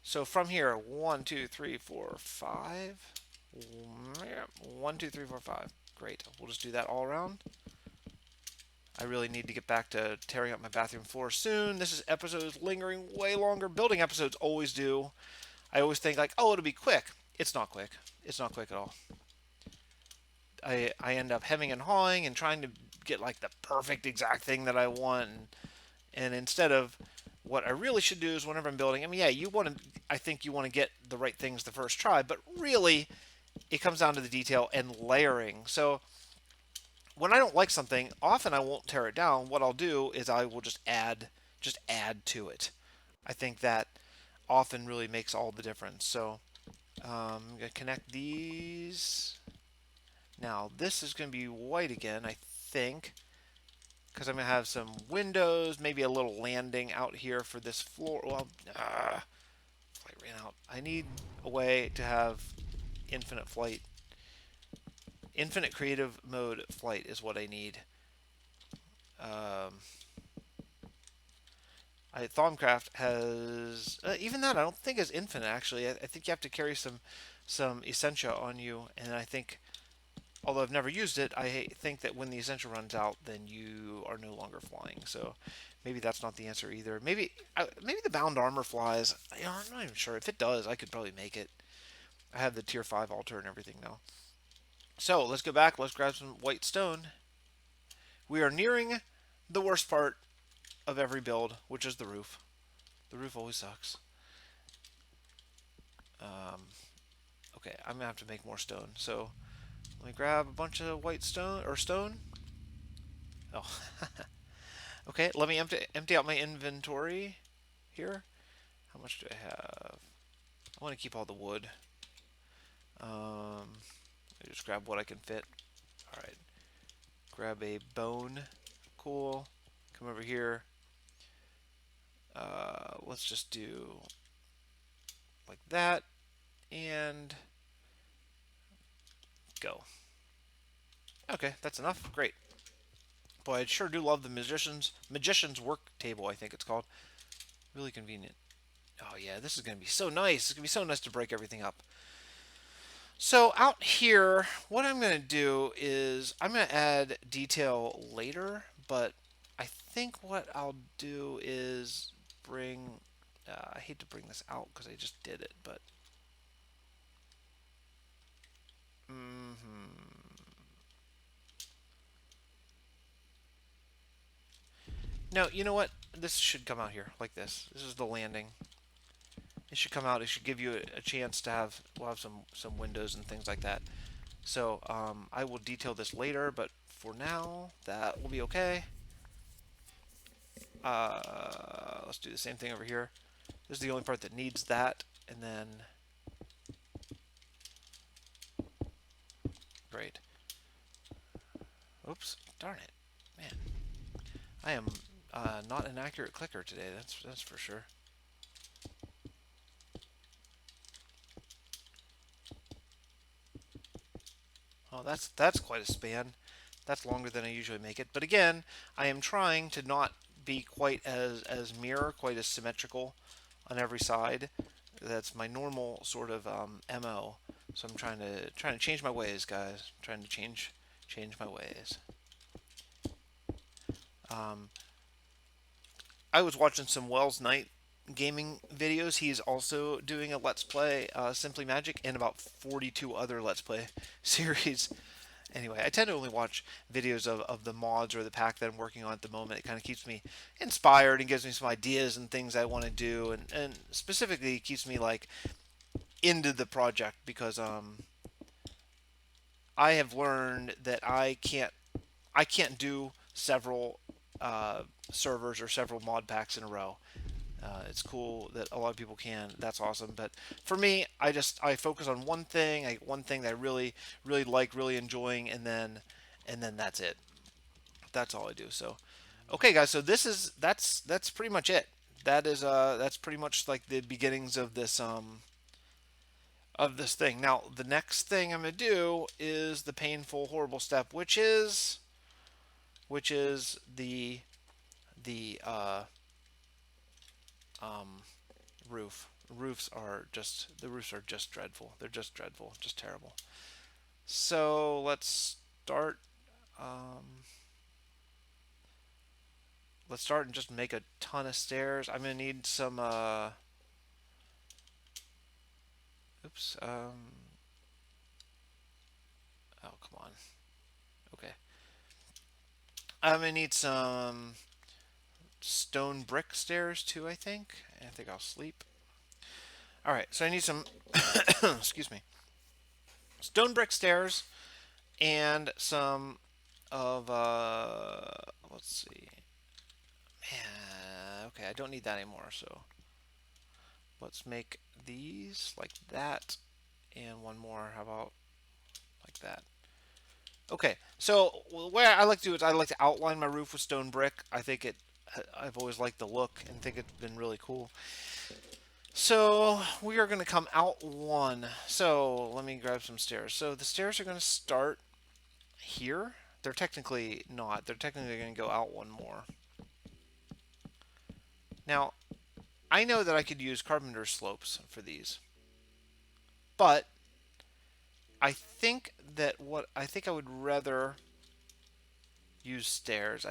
Speaker 1: So from here, 1, 2, 3, 4, 5. 1, 2, 3, 4, 5. Great. We'll just do that all around. I really need to get back to tearing up my bathroom floor soon. This is episodes lingering way longer. Building episodes always do. I always think like, oh, it'll be quick. It's not quick. It's not quick at all. I end up hemming and hawing and trying to get like the perfect exact thing that I want, and instead of what I really should do is whenever I'm building, I mean, yeah, I think you want to get the right things the first try, but really it comes down to the detail and layering. So when I don't like something, often I won't tear it down. What I'll do is I will just add to it. I think that often really makes all the difference. So I'm going to connect these. Now this is going to be white again, I think, because I'm going to have some windows, maybe a little landing out here for this floor. Well, flight ran out. I need a way to have infinite flight. Infinite creative mode flight is what I need. Thaumcraft has even that I don't think is infinite actually. I think you have to carry some Essentia on you, and I think, although I've never used it, I think that when the Essentia runs out, then you are no longer flying. So maybe that's not the answer either. Maybe the bound armor flies. I'm not even sure. If it does, I could probably make it. I have the tier 5 altar and everything now. So let's go back. Let's grab some white stone. We are nearing the worst part of every build, which is the roof. The roof always sucks. Okay, I'm gonna have to make more stone. So let me grab a bunch of white stone. Oh, okay. Let me empty out my inventory here. How much do I have? I want to keep all the wood. I just grab what I can fit. All right. Grab a bone. Cool. Come over here. Let's just do like that. and go. Okay, that's enough. Great. Boy, I sure do love the magician's work table, I think it's called. Really convenient. Oh yeah, this is going to be so nice. It's going to be so nice to break everything up. So out here, what I'm going to do is I'm going to add detail later, but I think what I'll do is bring, I hate to bring this out because I just did it, but no, you know what? This should come out here like this. This is the landing. It should come out. It should give you a chance to have, we'll have some windows and things like that. So I will detail this later, but for now, that will be okay. Let's do the same thing over here. This is the only part that needs that, and then great. Oops, darn it, man. I am not an accurate clicker today. That's for sure. Oh, that's quite a span. That's longer than I usually make it. But again, I am trying to not be quite as mirror, quite as symmetrical on every side. That's my normal sort of MO. So I'm trying to change my ways, guys. I'm trying to change my ways. I was watching some Wells Knight gaming videos. He's also doing a Let's Play Simply Magic and about 42 other Let's Play series. Anyway, I tend to only watch videos of the mods or the pack that I'm working on at the moment. It kind of keeps me inspired and gives me some ideas and things I want to do, and specifically keeps me like into the project because I have learned that I can't do several servers or several mod packs in a row. It's cool that a lot of people can. That's awesome. But for me, I focus on one thing, one thing that I really like, really enjoying, and then that's it. That's all I do. So, okay, guys. So that's pretty much it. That's pretty much like the beginnings of this thing. Now, the next thing I'm gonna do is the painful, horrible step, which is the um, roof. The roofs are just dreadful. They're just dreadful, just terrible. So start. Um, let's start and just make a ton of stairs. I'm gonna need some. Oops. Oh, come on. Okay. I'm gonna need some stone brick stairs too. I think I'll sleep. All right. So I need some. Excuse me. Stone brick stairs and some of let's see. Man, okay, I don't need that anymore, so let's make these like that and one more. How about like that? Okay, so the way I like to do is I like to outline my roof with stone brick. I've always liked the look and think it's been really cool. So we are going to come out one. So let me grab some stairs. So the stairs are going to start here. They're technically not. They're technically going to go out one more. Now, I know that I could use carpenter slopes for these, but I think I would rather use stairs.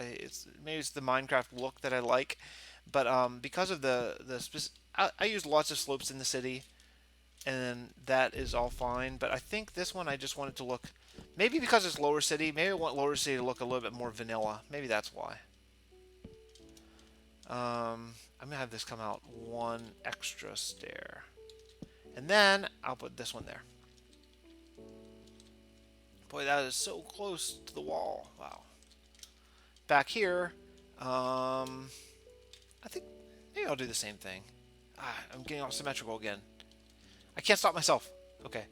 Speaker 1: Maybe it's the Minecraft look that I like, but because of I use lots of slopes in the city, and that is all fine. But I think this one I just want it to look, maybe because it's lower city. Maybe I want lower city to look a little bit more vanilla. Maybe that's why. I'm gonna have this come out one extra stair, and then I'll put this one there. Boy, that is so close to the wall. Wow. Back here, I think maybe I'll do the same thing. I'm getting all symmetrical again. I can't stop myself. Okay.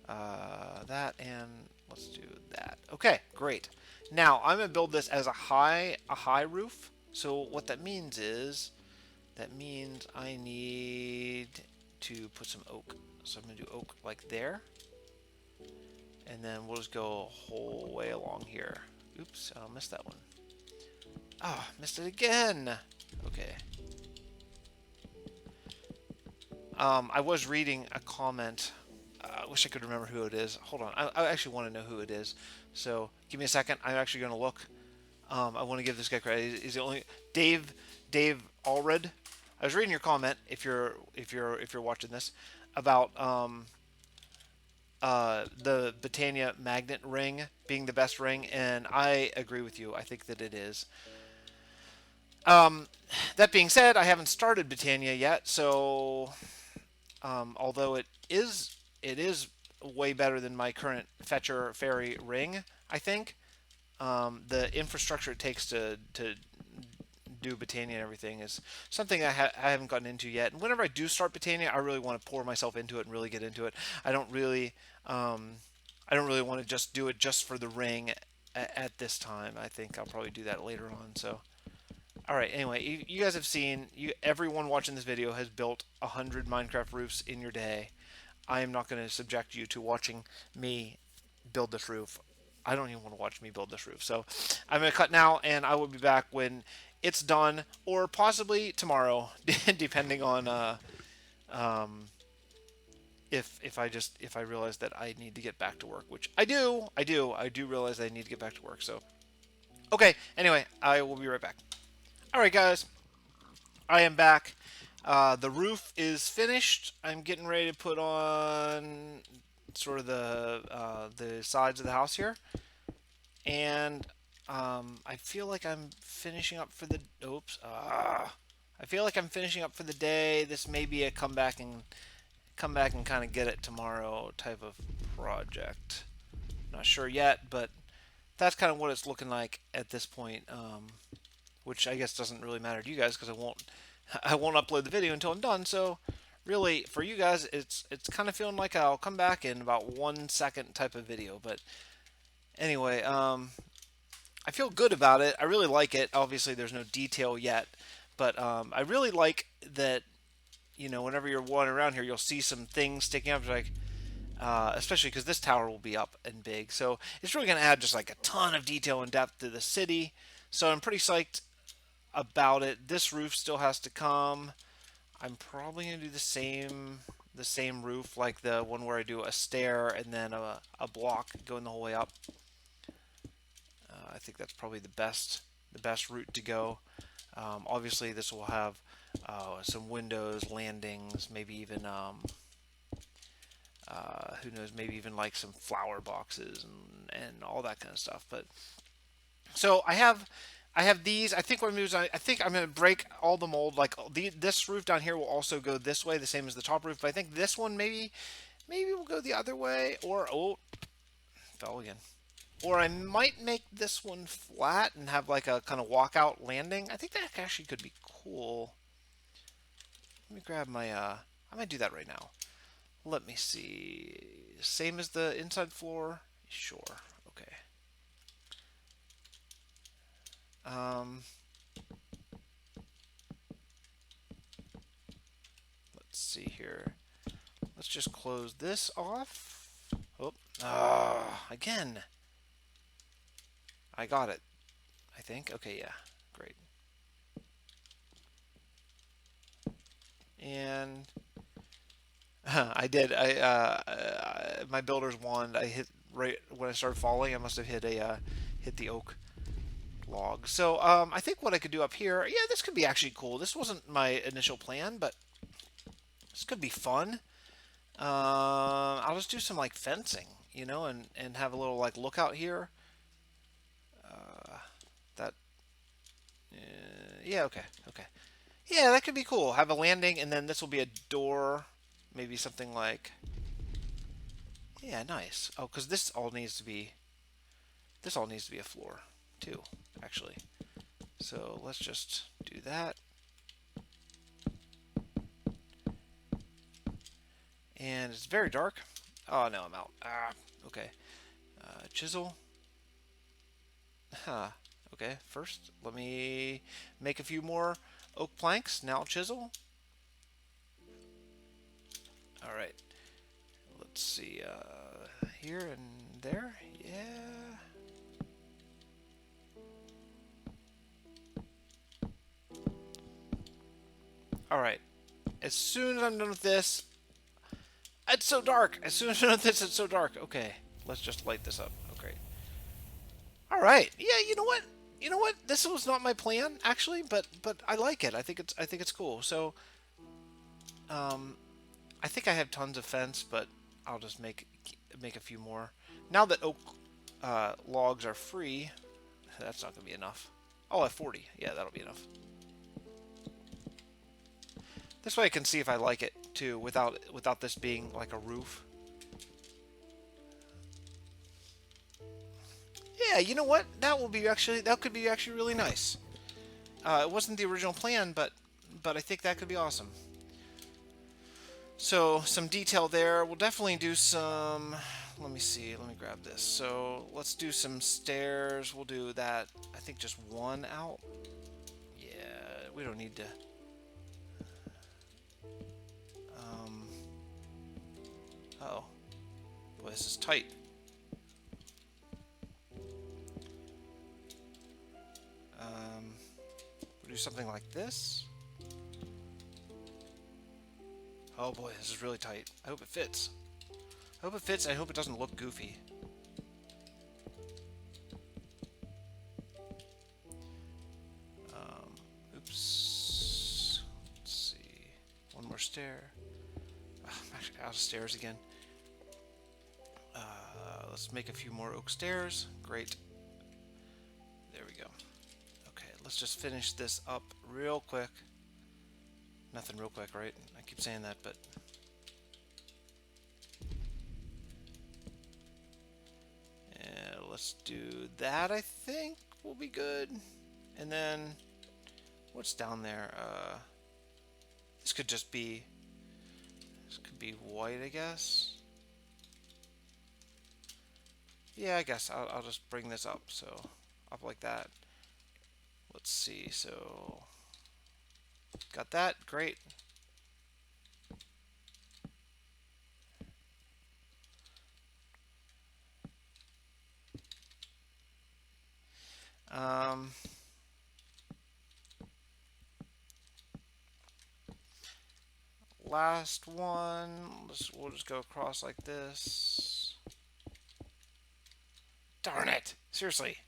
Speaker 1: That and let's do that. Okay, great. Now I'm gonna build this as a high roof. So what that means is I need to put some oak So I'm going to do oak like there. And then we'll just go a whole way along here. Oops, I missed that one. Ah, oh, missed it again. Okay. I was reading a comment. I wish I could remember who it is. Hold on. I actually want to know who it is. So give me a second. I'm actually going to look. I want to give this guy credit. He's the only Dave Allred. I was reading your comment if you're watching this about the Britannia magnet ring being the best ring, and I agree with you. I think that it is. That being said, I haven't started Britannia yet, so although it is way better than my current Fetcher Fairy ring, I think the infrastructure it takes to do Britannia and everything is something I haven't gotten into yet. And whenever I do start Britannia, I really want to pour myself into it and really get into it. I don't really want to just do it just for the ring at this time. I think I'll probably do that later on. So, all right. Anyway, you guys have seen. Everyone watching this video has built 100 Minecraft roofs in your day. I am not going to subject you to watching me build this roof. I don't even want to watch me build this roof. So I'm going to cut now, and I will be back when it's done, or possibly tomorrow, depending on if I realize that I need to get back to work, which I do realize I need to get back to work. So okay. Anyway, I will be right back. All right, guys, I am back. The roof is finished. I'm getting ready to put on sort of the sides of the house here, and I feel like I'm finishing up for the I feel like I'm finishing up for the day. This may be a come back and kind of get it tomorrow type of project. Not sure yet, but that's kind of what it's looking like at this point. Which I guess doesn't really matter to you guys because I won't upload the video until I'm done. So really, for you guys, it's kind of feeling like I'll come back in about 1 second type of video. But anyway, I feel good about it. I really like it. Obviously, there's no detail yet, but I really like that. Whenever you're wandering around here, you'll see some things sticking up, like especially because this tower will be up and big. So it's really going to add just like a ton of detail and depth to the city. So I'm pretty psyched about it. This roof still has to come. I'm probably going to do the same roof, like the one where I do a stair and then a block going the whole way up. I think that's probably the best route to go. Obviously, this will have some windows, landings, maybe even who knows, maybe even like some flower boxes and all that kind of stuff. But so I have these. I think what I'm doing is I think I'm going to break all the mold. Like this roof down here will also go this way, the same as the top roof. But I think this one maybe will go the other way. Or fell again. Or I might make this one flat and have like a kind of walkout landing. I think that actually could be cool. Let me grab my, I might do that right now. Let me see. Same as the inside floor? Sure. Okay. Let's see here. Let's just close this off. Oh, again. I got it, I think. Okay, yeah, great. And I did. My builder's wand. I hit right when I started falling. I must have hit the oak log. So I think what I could do up here. Yeah, this could be actually cool. This wasn't my initial plan, but this could be fun. I'll just do some like fencing, and have a little like lookout here. That yeah, okay. Yeah, that could be cool. Have a landing, and then this will be a door. Maybe something like... Yeah, nice. Oh, because this all needs to be a floor, too, actually. So let's just do that. And it's very dark. Oh, no, I'm out. Okay. Chisel. Huh. Okay, first, let me make a few more oak planks. Now chisel. All right. let's see, here and there, yeah. All right, as soon as I'm done with this, it's so dark. As soon as I'm done with this, it's so dark. Okay, let's just light this up. Okay. All right. Yeah, you know what? You know what? This was not my plan actually, but I like it. I think it's cool. So, um, I think I have tons of fence, but I'll just make a few more. Now that oak logs are free, that's not gonna be enough. Oh, at 40. Yeah, that'll be enough. This way I can see if I like it too, without this being like a roof. Yeah, you know what? That could be actually really nice. It wasn't the original plan, but I think that could be awesome. So some detail there. We'll definitely do some. Let me see. Let me grab this. So let's do some stairs. We'll do that. I think just one out. Yeah, we don't need to. Um. Oh, boy, this is tight. We'll do something like this. Oh boy, this is really tight. I hope it fits. I hope it fits. I hope it doesn't look goofy. Oops. Let's see. One more stair. Oh, I'm actually out of stairs again. Let's make a few more oak stairs. Great. There we go. Okay, let's just finish this up real quick. Nothing real quick, right? I keep saying that, but... Yeah, let's do that, I think will be good. And then... What's down there? This could just be... This could be white, I guess. Yeah, I guess I'll just bring this up, so up like that. Let's see, so got that, great. Last one, we'll just go across like this. Darn it, seriously.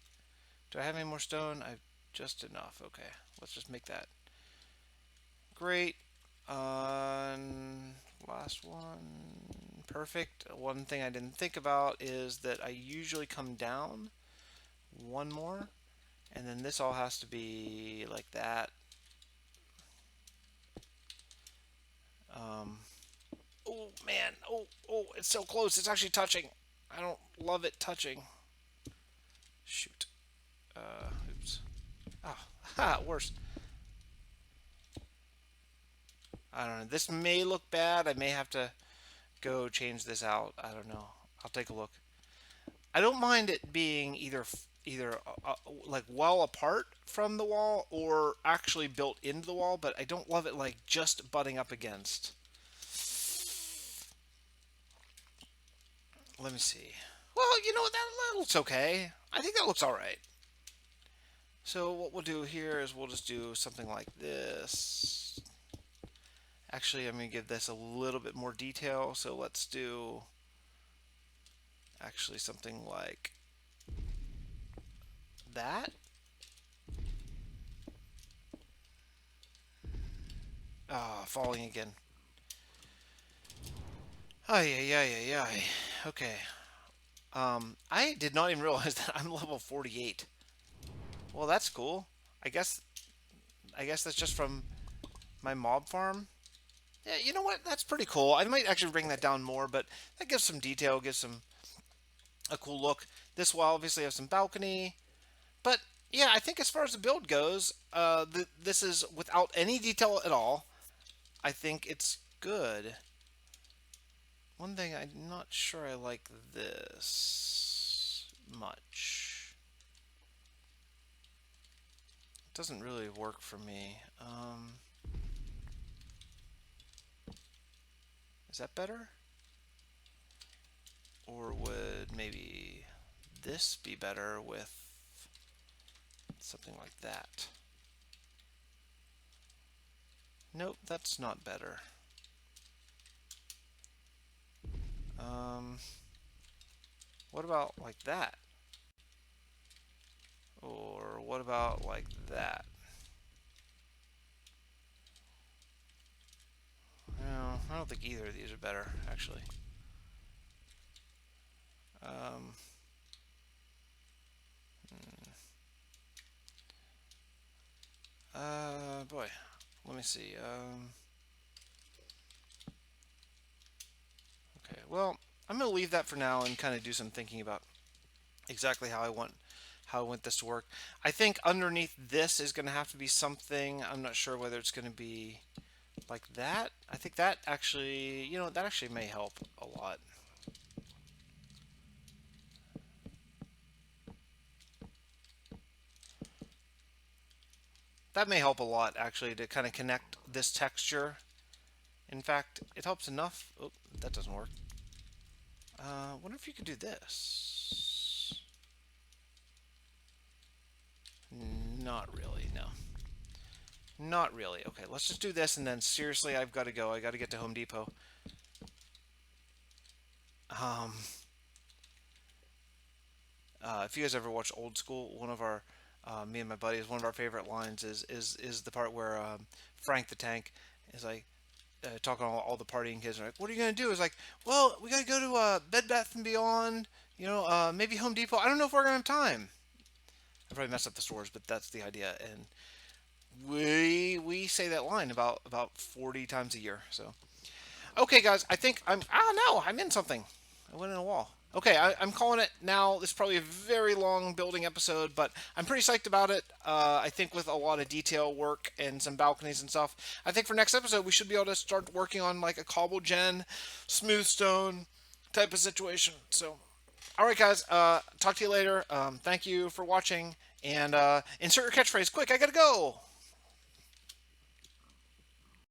Speaker 1: Do I have any more stone? I've just enough. Okay, let's just make that. Great. Last one. Perfect. One thing I didn't think about is that I usually come down one more, and then this all has to be like that. Oh man, oh, it's so close. It's actually touching. I don't love it touching. Shoot. Oops. Oh, ha, worse. I don't know. This may look bad. I may have to go change this out. I don't know. I'll take a look. I don't mind it being either like well apart from the wall or actually built into the wall, but I don't love it like just butting up against. Let me see. Well, you know what? That looks okay. I think that looks all right. So what we'll do here is we'll just do something like this. Actually, I'm going to give this a little bit more detail. So let's do actually something like that. Ah, falling again. Ay, ay, ay, ay, ay. Okay. I did not even realize that I'm level 48. Well, that's cool. I guess that's just from my mob farm. Yeah, you know what? That's pretty cool. I might actually bring that down more, but that gives some detail, gives some a cool look. This will obviously have some balcony, but yeah, I think as far as the build goes, this is without any detail at all. I think it's good. One thing I'm not sure I like this much. It doesn't really work for me. Is that better? Or would maybe this be better with something like that? Nope, that's not better. Um, what about like that? Or what about like that? No, I don't think either of these are better, actually. Um, boy, let me see. Okay, well, I'm gonna leave that for now and kind of do some thinking about exactly how I want this to work. I think underneath this is gonna have to be something. I'm not sure whether it's gonna be like that. I think that actually, that actually may help a lot. That may help a lot actually to kind of connect this texture. In fact, it helps enough. Oh, that doesn't work. Wonder if you could do this. Not really, no. Not really. Okay, let's just do this and then seriously, I've got to go. I got to get to Home Depot. Um, if you guys ever watch Old School, one of our me and my buddies, one of our favorite lines is the part where Frank the Tank is like talking to all the partying kids. Are like, what are you gonna do? Is like, well, we gotta go to Bed Bath and Beyond. Maybe Home Depot. I don't know if we're gonna have time. I probably messed up the stores, but that's the idea. And we say that line about 40 times a year. So okay, guys, I think I'm. Oh no, I'm in something. I went in a wall. Okay, I'm calling it now. This is probably a very long building episode, but I'm pretty psyched about it. I think with a lot of detail work and some balconies and stuff. I think for next episode we should be able to start working on like a cobble gen, smooth stone type of situation. So, all right, guys. Talk to you later. Thank you for watching, and insert your catchphrase quick. I gotta go.